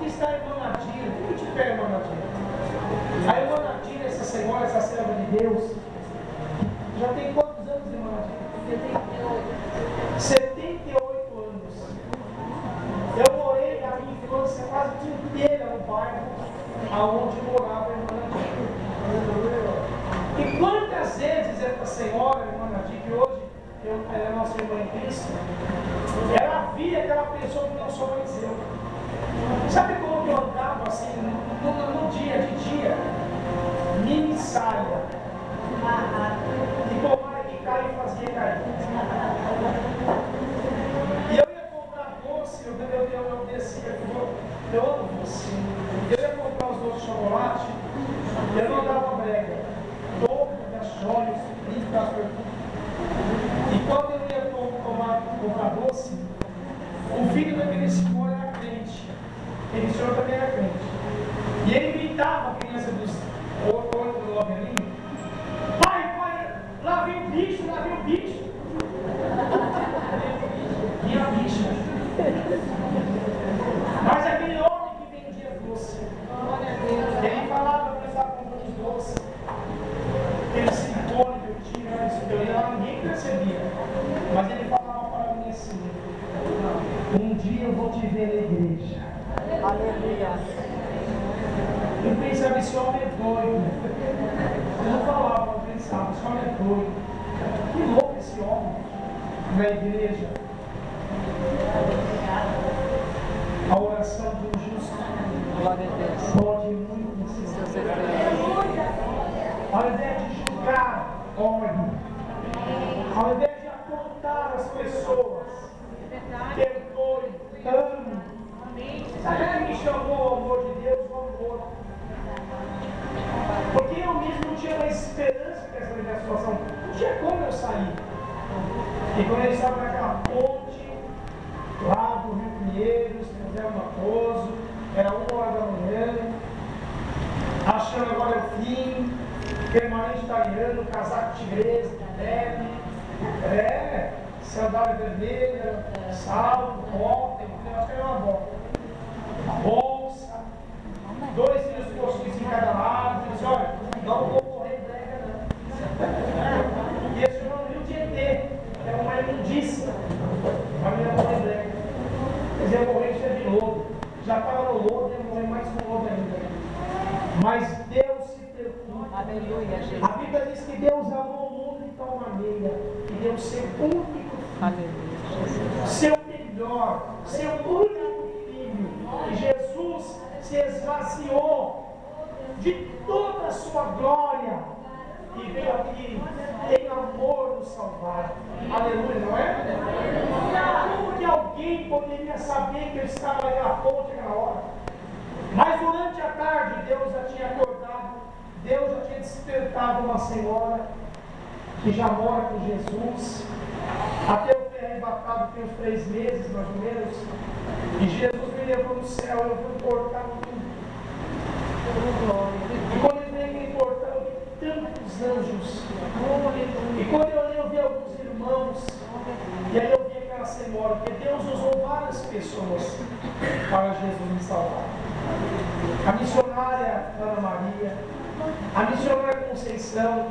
Aqui está a irmã Nadir. Fica de pé, irmã Nadir. A irmã Nadir, essa senhora, essa serva de Deus, já tem quantos anos, irmã Nadir? 78 anos. Eu morei na minha infância quase inteira no bairro aonde morava a irmã Nadir. E quantas vezes essa senhora, a irmã Nadir, que hoje ela é nossa irmã em Cristo, ela via aquela pessoa que não sou mais eu. Sabe como eu andava assim, no dia de dia? Mini saia. E tomara que caia e fazia cair. E eu ia comprar doce, eu descia, eu amo doce. Eu ia comprar os doces de chocolate, eu não dava brega. Todo, caixões, lindas, e quando eu ia comprar doce, o filho daquele senhor era crente. Aquele senhor também era crente. E ele gritava a criança dos 8, 9 aninhos: pai, lá vem o bicho, lá vem o bicho. E a bicha. Mas aquele homem que vendia doce, ele falava que estava comprando doce. Aquele silicone que eu tinha, eu ia lá, ninguém percebia. Mas ele falava para mim assim: um dia eu vou te ver na igreja. Aleluia. Eu pensava, esse homem é doido. Eu não falava, eu pensava, esse homem é doido. Que louco esse homem na igreja. A oração de um justo pode muito ser. Ao invés de julgar, ore. Ao invés de apontar as pessoas, perdoe, ame. Sabe o que me chamou ao amor de Deus? O amor. Porque eu mesmo não tinha mais esperança que essa minha situação. Não tinha como eu sair. E quando ele estava naquela ponte, lá do Rio Pinheiros, José Matoso, era 1h da manhã, achando agora o fim, permanente italiano, casaco tigresa, pele, sandália vermelha, salto, bota, acho que era uma bota. Bolsa, 2 filhos postos em cada lado, e disse: olha, não vou morrer de brega, não. E esse irmão no Rio Tietê, é uma imundícia, mas não ia morrer de brega. Eles iam morrer cheio de lodo, já estava no lodo, ia morrer mais com lodo ainda. Mas Deus se preocupa. Aleluia, Jesus. A Bíblia diz que Deus amou o mundo de tal maneira que deu seu único filho, seu melhor, seu único filho. E Jesus se esvaziou de toda a sua glória e veio aqui em amor nos salvar. Aleluia, não é? Como que alguém poderia saber que ele estava naquela ponte naquela hora? Mas durante a tarde Deus já tinha acordado, Deus já tinha despertado uma senhora que já mora com Jesus. Até eu fui arrebatado, tem uns 3 meses mais ou menos. E Jesus me levou no céu, eu fui cortar tudo. E quando eu vi aquele portão, eu vi tantos anjos. E quando eu olhei, eu vi alguns irmãos. E aí eu vi aquela senhora, porque Deus usou várias pessoas para Jesus me salvar. A missionária Ana Maria, a missionária Conceição,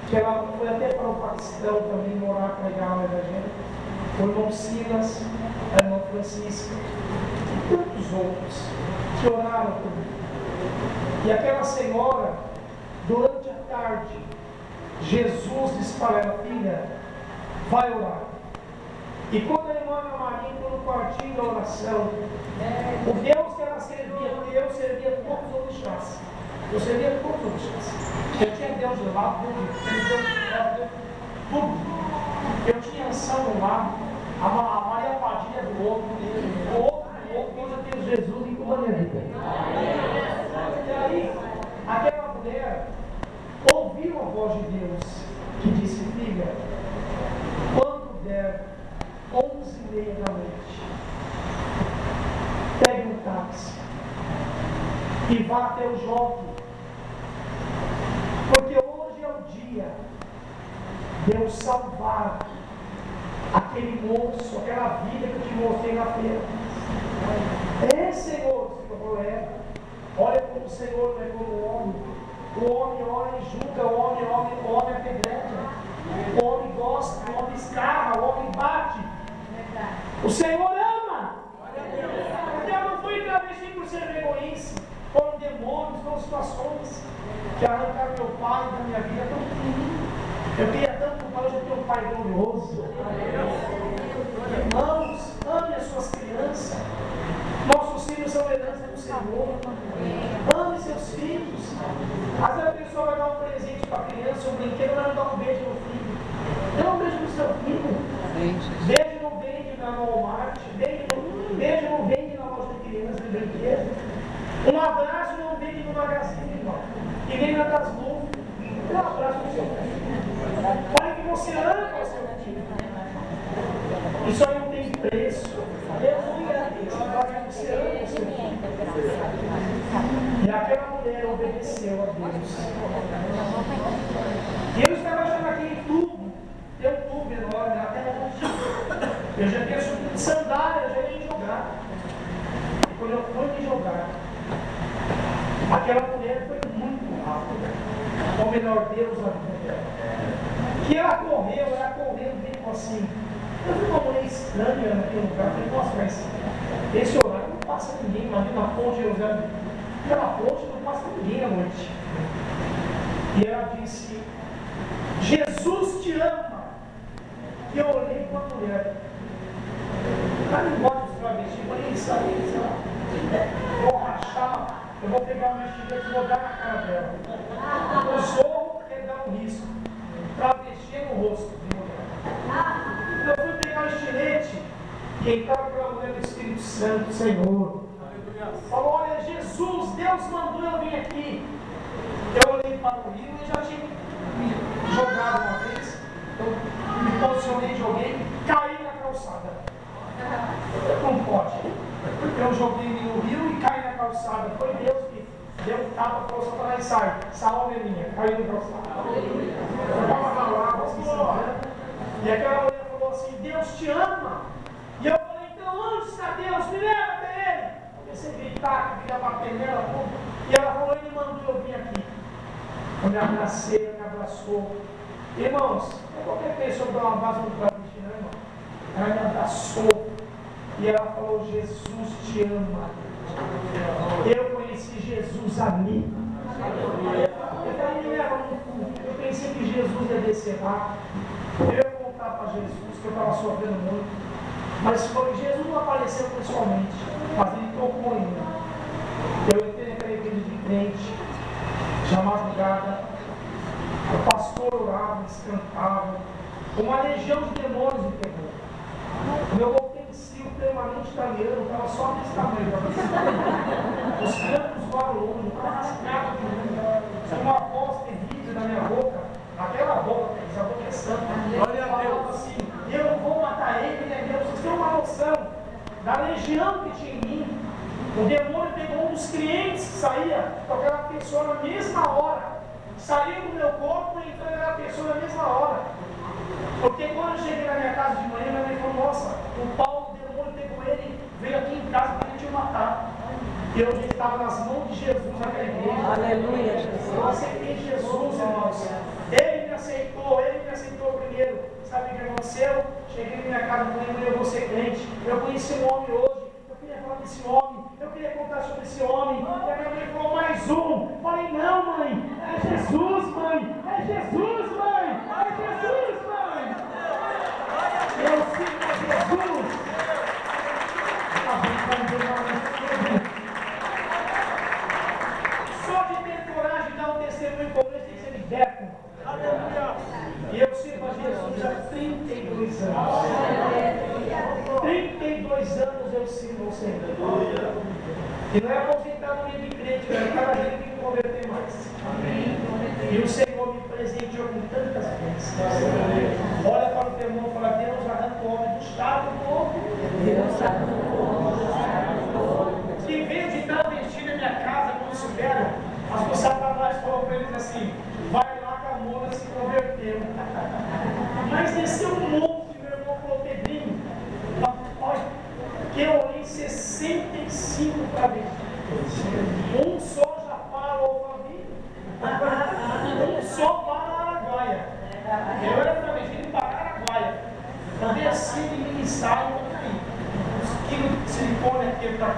que ela foi até para o Paquistão também morar, pregar no Evangelho, o irmão Silas, a irmã Francisca, e tantos outros que oraram por mim. E aquela senhora, durante a tarde, Jesus disse para ela: filha, vai orar. E quando a irmã Ana Maria entrou no quartinho da oração, o Deus que ela servia, eu servia todos os orixás. Eu servia todos os orixás. Eu tinha Deus de lado, tudo. Eu tinha Anção do lado, a Maria Padilha do outro, o outro do outro, hoje eu tenho Jesus em toda a minha vida. E aí, aquela mulher ouviu a voz de Deus, que disse: filha, quando der 11h30 da noite, pegue um táxi e vá até o Jockey, porque hoje é o dia de eu salvar aquele moço, aquela vida que eu te mostrei na feira. Senhor, Senhor é. Olha como o Senhor não é como o homem. O homem olha e julga, o homem apedreja. O homem gosta, o homem escarra, o homem bate. O Senhor ama. Eu não fui travesti por ser egoísta. Foram demônios, foram situações que arrancaram meu pai da minha vida tão pequenininho. Eu queria tanto que hoje eu tenho um pai glorioso. Irmãos, ame as suas crianças. Nossos filhos são herança do Senhor. Ame seus filhos. Às vezes a pessoa vai dar um presente para a criança, um brinquedo, mas não dá um beijo no filho. Dê um beijo no seu filho. Beijo não vende na Walmart. Beijo não vende na loja de crianças de brinquedo. Um abraço não vende no magazine, irmão. E nem na das luvas. Dê um abraço no seu filho. Olha que você ama o seu filho. Isso aí não tem preço. Aleluia. Você ama o seu filho. E aquela mulher obedeceu a Deus. E eu estava achando aquele tubo. Tem um tubo enorme até hoje. Eu já tinha subido de sandália, eu já ia me jogar. E quando eu fui me jogar, aquela mulher foi muito rápida. Ou melhor, Deus a vida dela. Que ela correu, veio assim. Eu vi uma mulher estranha naquele lugar. Eu falei, nossa, mas esse horário não passa ninguém. Imagina a ponte de Jerusalém. Aquela ponte não passa ninguém à noite. E ela disse, Jesus te ama. E eu olhei para a mulher. Ela não gosta dos travestis. Eu falei, isso aí, sei lá. Vou rachar. Eu vou pegar uma estilete e vou dar na cara dela. O zorro é dar um risco. Travesti no rosto de mulher. Eu fui pegar o estilete e entrava pela mulher do Espírito Santo, Senhor. Falou, olha, Jesus, Deus mandou eu vir aqui. Eu olhei para o rio e já tinha me jogado uma vez. Eu me posicionei, joguei, caí na calçada. Não pode. Eu joguei no rio e caí na calçada. Foi Deus que deu um tapa para você falar e sai. Essa alma é minha. Caiu na calçada. Eu estava ralado, assim, sangrando. E aquela mulher falou assim, Deus te ama. E eu falei, então onde está Deus? Me leva até Ele. Eu comecei a gritar, queria bater nela. E ela falou, Ele mandou eu vir aqui. Eu me abracei, ela me abraçou. Irmãos, não é qualquer pessoa dar uma base no travesti, não, irmão. Ela me abraçou. E ela falou, Jesus te ama. Eu conheci Jesus a mim. Eu falei, me leva no culto. Eu pensei que Jesus ia descer lá. Eu ia contar para Jesus que eu estava sofrendo muito. Mas foi, Jesus não apareceu pessoalmente, mas ele tocou em mim. Eu entrei naquela igreja de crente, já madrugada. O pastor orava, eles cantavam. Uma legião de demônios me pegou. O meu utensil permanente italiano estava só nesse tamanho. Os campos voaram longe, eu estava rasgado de mim. Tinha uma voz terrível na minha boca. Aquela boca, essa boca é santa. Olha a Deus assim, eu não vou matar ele, né, Deus? Vocês têm uma noção da legião que tinha em mim. O demônio pegou um dos clientes que saía com aquela pessoa na mesma hora. Saiu do meu corpo e entrou naquela pessoa na mesma hora. Porque quando eu cheguei na minha casa de manhã, minha mãe falou, nossa, o Paulo, o demônio pegou ele, veio aqui em casa para ele te matar. E eu já estava nas mãos de Jesus naquela igreja. Aleluia, Jesus. Eu aceitei Jesus, irmãos. Ele me aceitou primeiro. Sabe o que aconteceu? Cheguei na minha casa e falei, mãe, eu vou ser crente. Eu conheci um homem hoje. Eu queria falar desse homem. Eu queria contar sobre esse homem. E a minha mãe falou, mais um. Eu falei, não, mãe. É Jesus, mãe. É Jesus, mãe. É Jesus, mãe. Eu sigo a Jesus. Só de ter coragem de dar um testemunho como esse tem que ser liberto. E eu sirvo a Jesus há 32 anos. 32 anos eu sirvo ao Senhor. E não é aposentadoria de crente, mas cada dia tem que converter mais. E o Senhor me presenteou com tantas bênçãos. Olha para o teu irmão e fala, Deus arranca o homem do estado do povo. Deus arranca o homem do estado do povo. Que veio de travesti na minha casa, quando souberam, as Satanás falou para eles assim, vai lá que a Mona se converteu. Mas desceu um monte, meu irmão falou, Pedrinho, olha, que eu olhei 65 travestis. Um só já para o Alphaville, um só para a Araguaia. Eu era travesti para a Araguaia. Eu desci de mini saia e aí. Uns quilos de silicone aqui para